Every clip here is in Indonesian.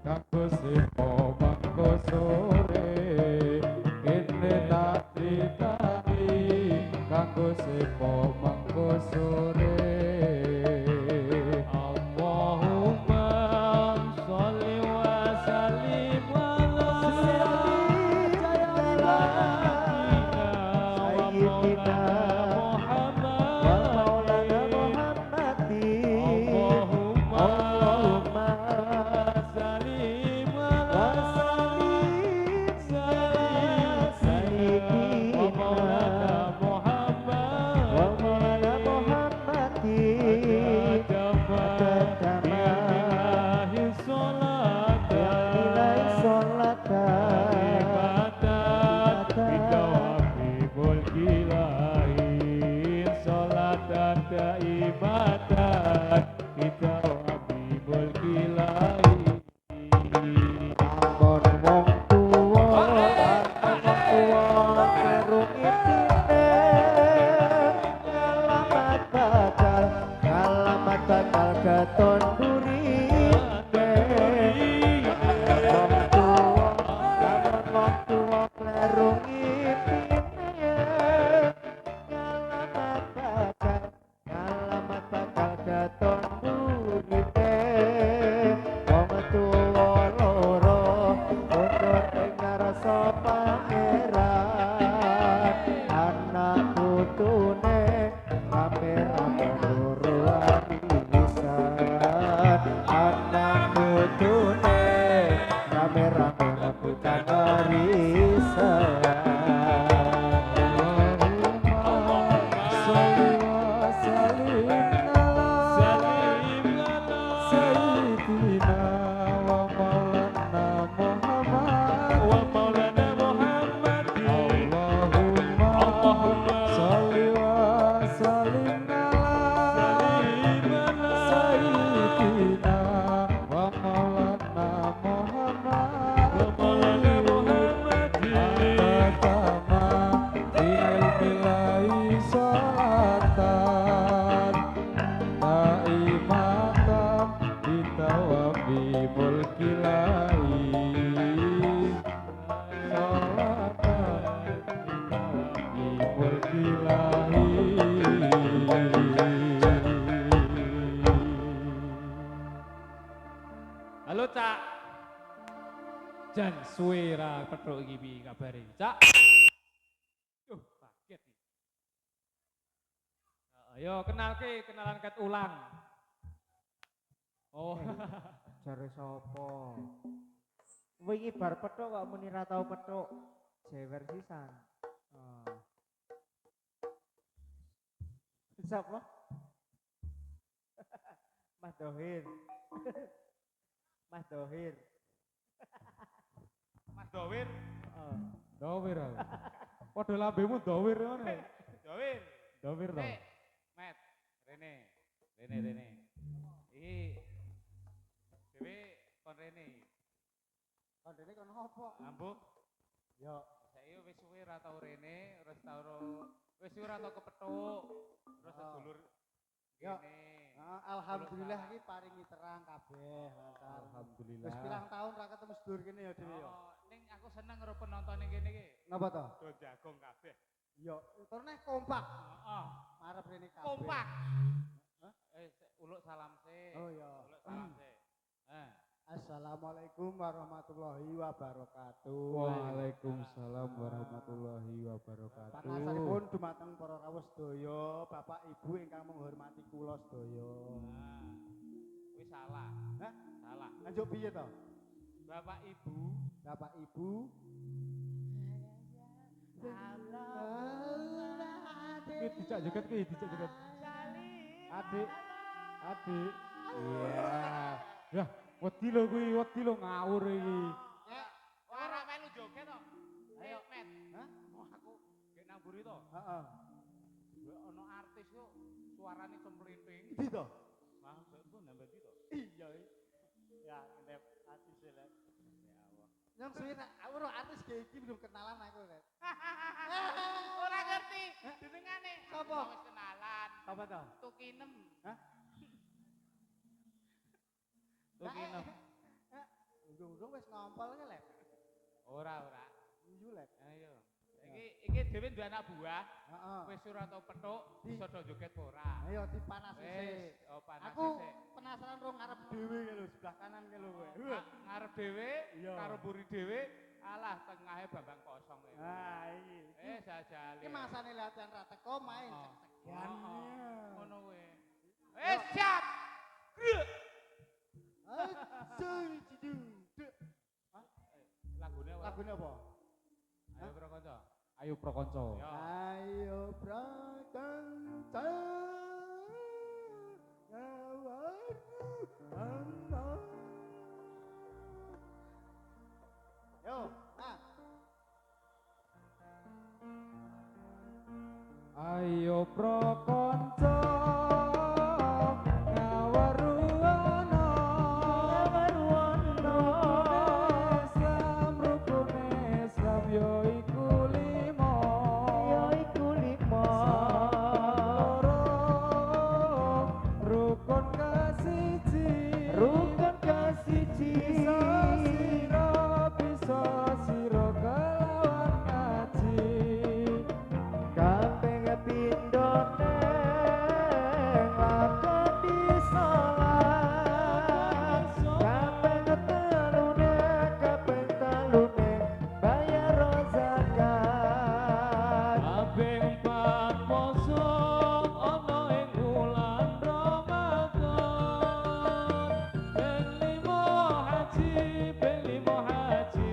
kanggo sepo mangko sore kene tak ditani kanggo sepo mangko sore Allahumma sholli wa sallim ala sayyidina Halo Cak. Jan suwe ra petruk iki piye kabare, Cak? Kaget iki. Ayo kenalan ket ulang. Oh, Jare sapa? Wingi bar petuk kok muni ra tau petuk. Jewer sisan. Sapa? Mas Dohir. Mas Dohir. Mas Dowir. dawir aku padha lambemu dawir ngono Dowir. dawir to Met, Rene. Iki dhewe kon Rene. Kon dene kon opo? Ambuh. Yo, Saiki wis suwe ra tau Rene, wis suwe ra tau kepethuk. Terus sedulur Yo. kene. alhamdulillah iki paringi terang kabeh. alhamdulillah Wis pirang tahun ra ketemu sedulur kene ya dhewe ya. Ning aku seneng karo penonton ning kene iki. Napa to? Do jagung kabeh. Yo, turune kompak. Heeh. Arep rene kabeh. Kompak. Hah? Uluk salam sih. Oh ya. Uluk salam sih. Assalamualaikum warahmatullahi wabarakatuh. Waalaikumsalam warahmatullahi wabarakatuh. Pangasanipun dumateng para rawuh sedaya, Bapak Ibu ingkang menghormati kula sedaya. Wis salah. Hah? Salah. Lanjut piye to? Bapak Ibu. Bapak Ibu. Ki dijak joget ki, dijak joget. Adik. Iya. Ya, wedi lho ngawur iki. Ora melu joget to. Ayo. Met. Hah? Oh aku gek nang mburi to. Heeh. Ono artis kok suarane cempliting. Ndi to? Wah, itu nambah ndi to? Iya. Ya, ndep artis lek. Ya Allah. Yang suwe nak aku ro artis kayak iki belum kenalan aku lek. Ora ngerti jenengane. Sopo? Wis kenalan. Apa to? Tukinem. Hah? Tukinem. Durung wis ngompol ki lek. Ora. Guyu lek. Ayo. Iki dhewe duwe anak buah. Heeh. Wis ora tau pethuk, bisa do joget ora. Ayo dipanasi sik. Wis, oh panas Aku sik. penasaran ro ngarep dhewe ki lho, sebelah kanan ki lho kowe. Ngarep dhewe Iya. karo buri dhewe, alah tengahnya Bambang kosong iki. Ah iki. Jajali. Iki masane latihan ra teko main Oh. cek-cekan. Ngono kuwi. Siap. Grek. Aduh, ciduk. Lagune apa? Lagune apa? Ayo bro kanca. Ayo Prokonco. Yo. Ayo prakanca ngawarku ana. Yo, nah. Ayo Prokonco ngawaruana Islam rukun Islam yo iku limo loro rukun kasiji bisa sira kelawan ngaji Kabeh pindho neng lakoni salat. Kabeh telune bayar zakat. Kabeh empat poso ana ing wulan Ramadan. Ben limo haji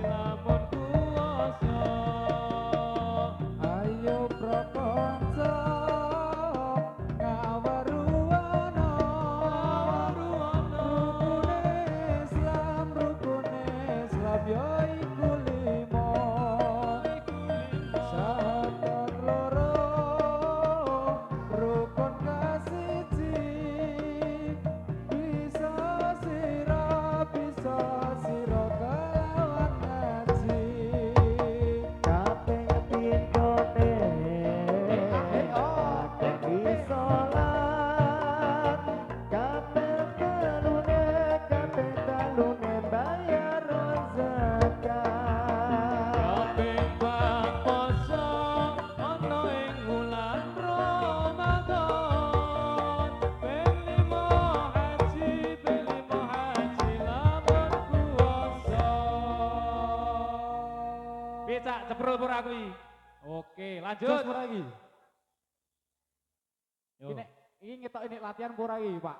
lamun kuwasa. Ayo Prokonco ngawaruana rukun Islam yo iku limo syahadat loro rukun kasiji bisa sira kelawan ngaji Kabeh pindho neng lakoni salat. Kabeh telune bayar zakat. kabeh bab poso ana ing wulan Ramadan. Ben limo haji lamun kuwasa. Becak ceprul pura kuwi. Oke, lanjut. Pura iki. Ini ngetok ini latihan pura iki, Pak.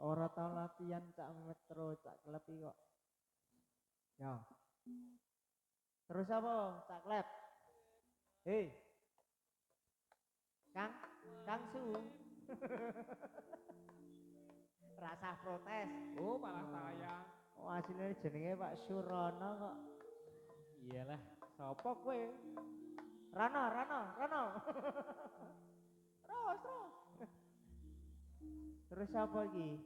Ora tau latihan cak metro cak klep iki kok. Ya. Terus apa? Cak klep. Hei. Kang Su. Rasa protes. Oh, malah sayang. Oh, aslinya jenenge Pak Surono kok. Iyalah, sapa kowe? Rano. Terus. Terus apa iki?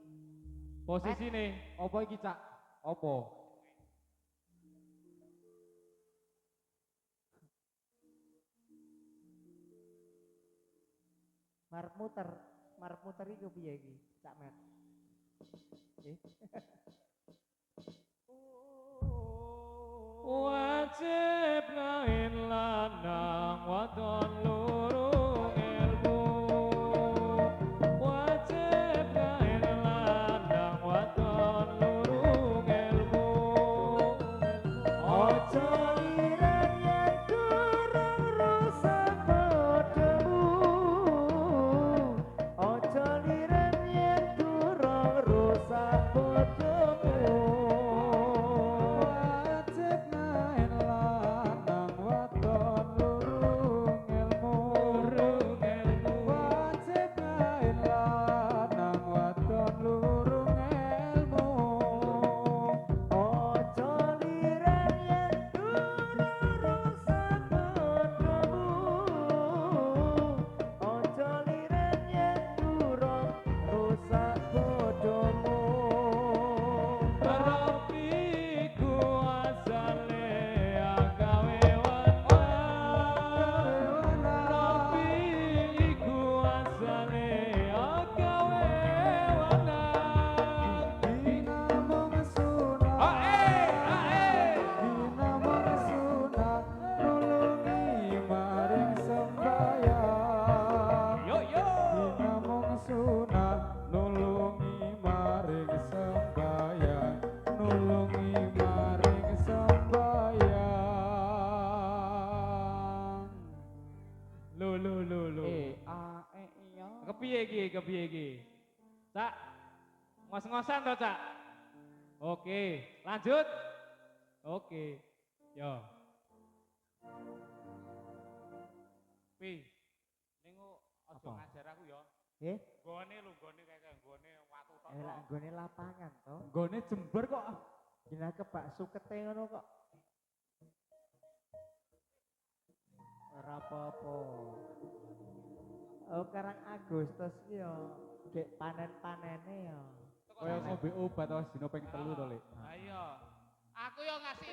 Posisine apa iki, Cak? Apa? Marep muter iku piye iki? Cak Met. Wajib lain lanang wadon loro ilmu. Wajib lain lanang wadon loro ilmu. Ojo liren yen durung rusak bodohmu. Ojo liren yen durung rusak bodohmu. Wajib lain lanang wadon loro ilmu. Ceplosan toh, Cak? Oke, lanjut. Oke. Yo. Pi, ningu aja Apa? ngajar aku ya. Eh, Gone lho, gone kayak gone watu tok. lah nggone lapangan to. Gone Jember kok. Dina kebak sukete ngono kok. Ora apa-apa. Oh, karang Agustus ki yo gek panen-panene yo. Kaya ngombe obat wis dino ping 3 to, Lek. Ayo. Aku yo ngasih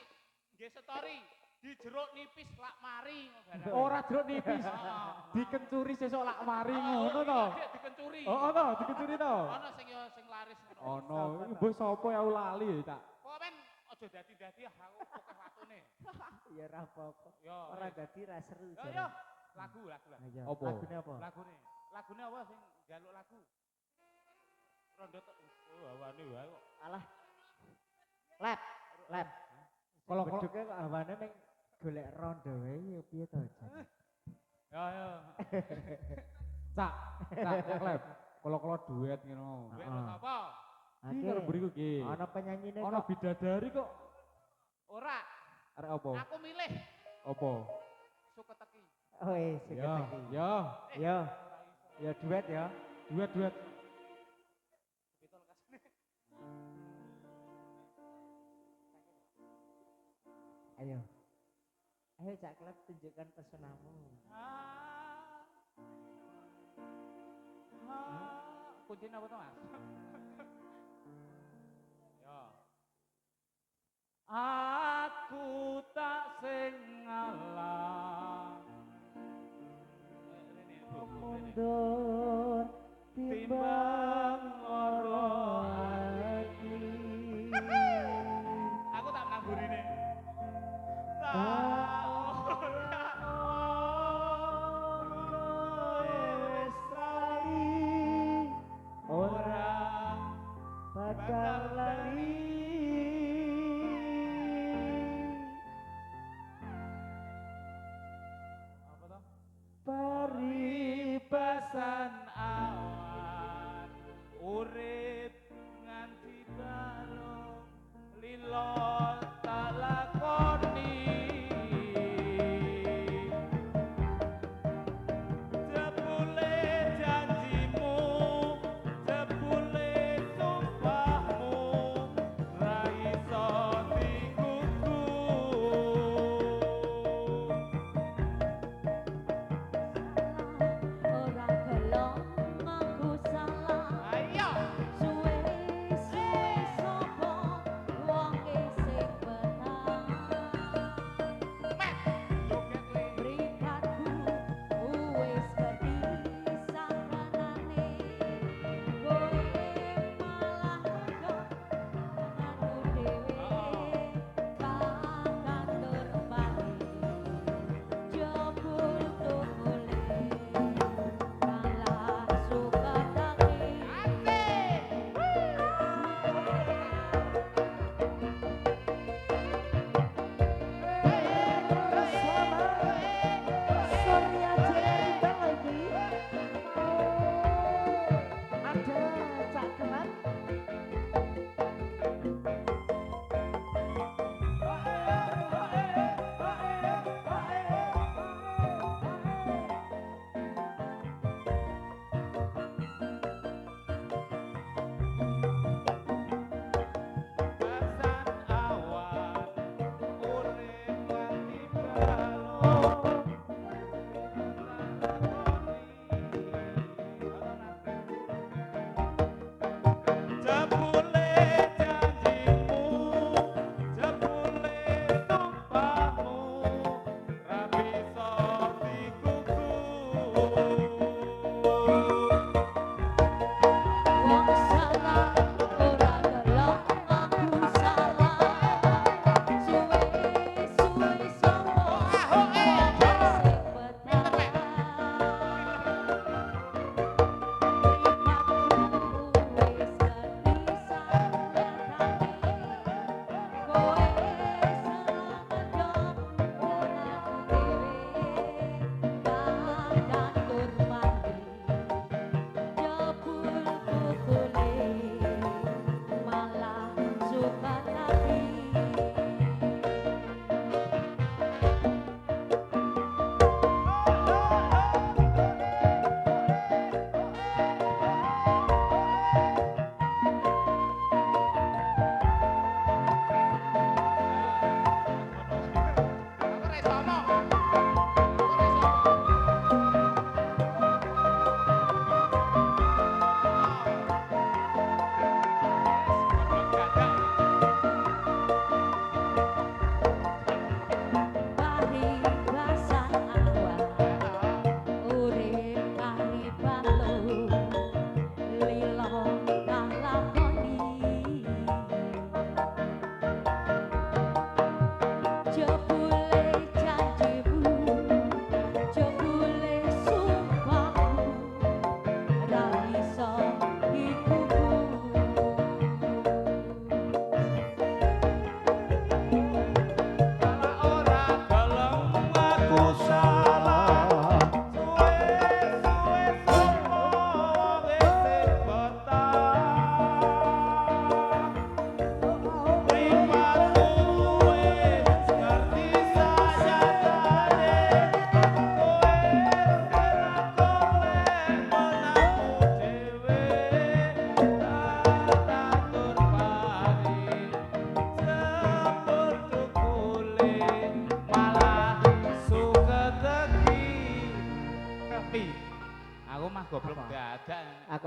nggih story di jeruk nipis lak mari ngono. Ora jeruk nipis. Dikencuri sesuk lak mari ngono to. Dikencuri. Oh, ono dikencuri to. Ono sing yo sing laris ngono. Ono, iki mbok sapa ya aku lali ya, Cak. Kok men aja dadi-dadi aku akeh watune. Ya ora apa-apa. Yo. Ora dadi ra seru. Yo yo. Lagu lah. Ayo. Apa? Lagune apa? Lagune. Lagune apa sing njaluk lagu? Rondo tok. Oh, awane wae kok. Alah. Lep. Kalau Beduke kok hawane ning golek rondo wae ya piye to, Jan? Yo yo. Cak lep. Kalau duet ngono. Duit Heeh. apa? Iki karo mburiku ki. Ana penyanyine Ono kok. bidadari kok. Ora. Arek apa? Aku milih Apa? suka teki. Oh, sing Ya, keteki. ya. Yo. Ya duet ya. Duet. Pitol kasne. Ayo. Ayo Cak Klep tunjukkan pesonamu. Kuncinya apa tuh, Mas? Yo. Aku tak sing ngalah. Mundur timbang ora ati. Aku tak menambur ini. Tak ora bakal lali. Apa toh? Paribasan Awan urip nganti balung lilo tak lakoni jebule janjimu jebule sumpahmu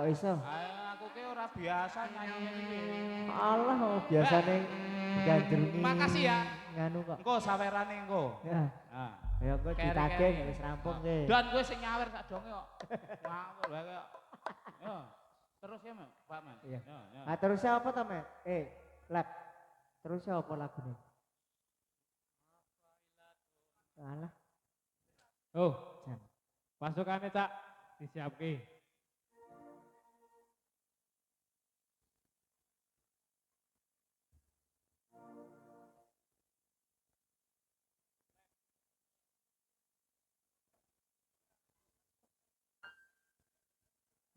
kok iso? Aku ki ora biasa nyanyi iki. Allah oh, biasane gandrungi. Makasih ya. Nganu kok. Engko sawerane engko. Ya. Nah. Ya kok ditagih ya wis rampung ki. Dan gue sing nyawer sak donge kok. Ngawur wae kok. Yo. Terus ya, Pak Man. Iya. Yo, yo. Ah terusnya apa to, Mek? Lab. Terusnya apa lagune? Alah, Oh, Jan. pasukannya Cak disiapke.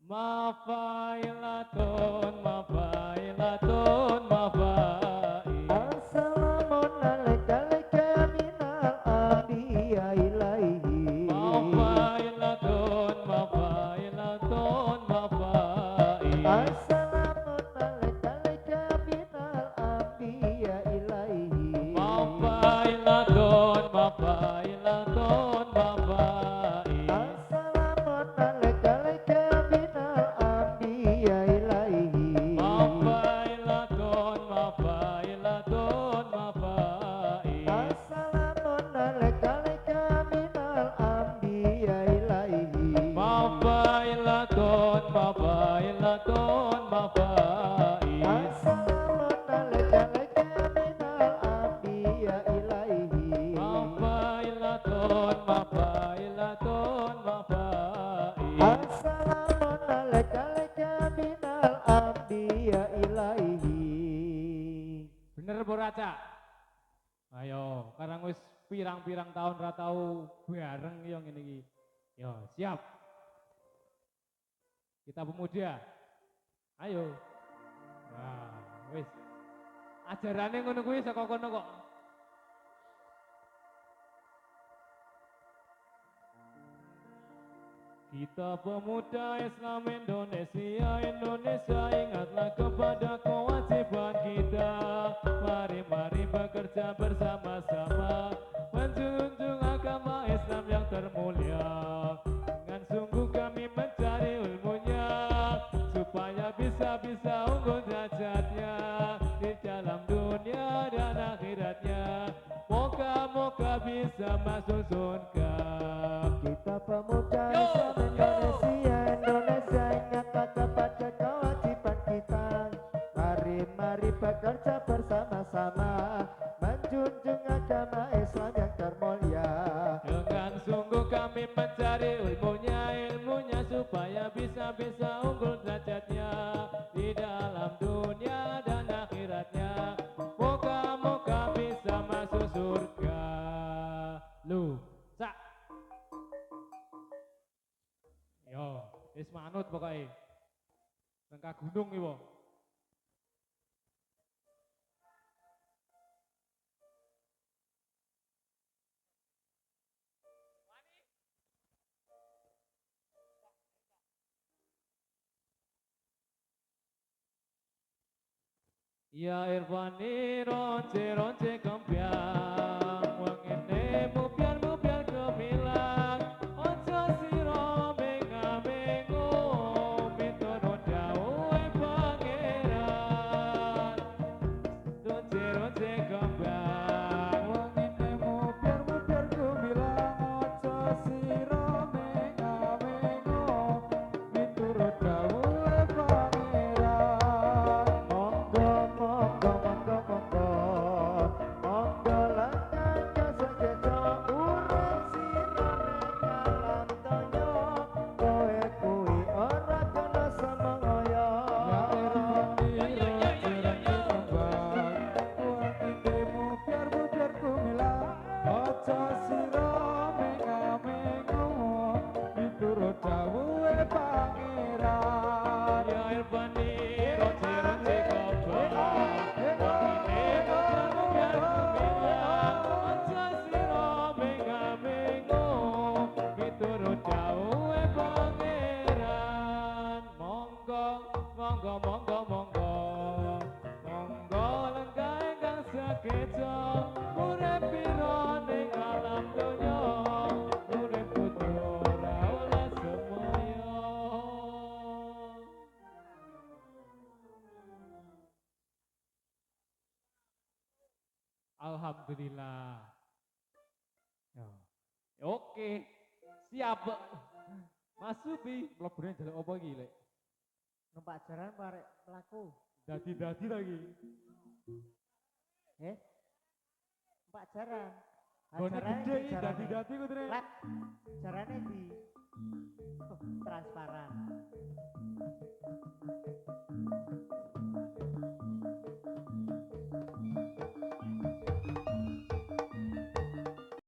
Mafailatun, mafailatun, mafai. Assalamun alaika minal anbiya ilaihi. Mafailatun, mafailatun, mafai. Assalamun alaika minal anbiya ilaihi. Mafailatun, mafailatun, mafai. Assalamun alaika minal anbiya ilaihi. Mafailatun, mafailatun, mafai. Assalamun alaika minal anbiya ilaihi. Mafailatun, mafailatun, mafai. Assalamun alaika minal anbiya ilaihi. Mafailatun, mafailatun, mafai. Assalamun alaika minal anbiya ilaihi. Bener ora Cak? Ayo, karang wis pirang-pirang tahun ra tau bareng yo ngene iki. Yo, siap. Kita pemuda. Ayo. Wah, wis. Ajarane ngono kuwi saka kono kok. Kita pemuda Islam Indonesia, Indonesia ingatlah kepada kewajiban kita. Mari bekerja bersama-sama, menjunjung agama Islam yang termulia. Dengan sungguh kami mencari ilmunya, supaya bisa unggul derajatnya di dalam dunia dan akhiratnya. Moga-moga bisa masuk surga. Kita pemuda Islam Indonesia, Indonesia ingatlah kepada kewajiban kita. Mari bekerja bersama-sama, menjunjung agama Islam yang termulia. Dengan sungguh kami mencari ilmunya supaya bisa unggul derajatnya di dalam dunia dan akhiratnya. Moga-moga bisa masuk surga. Lu, Cak. Yo, wis manut pokoknya. Nengka gunung iki, Wo. Ya Irfani ronce kempiang, wengine mupian gemilang. Ojo sira menga-mengo, miturut dawuhe pangeran. Ronce kempiang, wengine mupian gemilang. Ojo sira menga-mengo, miturut dawuhe pangeran. Monggo Alhamdulillah. Ya. Oke. Siap. Mas Subi, mlebune njaluk apa iki, Lek? Numpak jaran parek pelaku. Dadi-dadi lagi. Numpak jaran. Gone Jarane gede di iki, jarane. dadi-dadi ku Tre. Lep, jarane di transparan.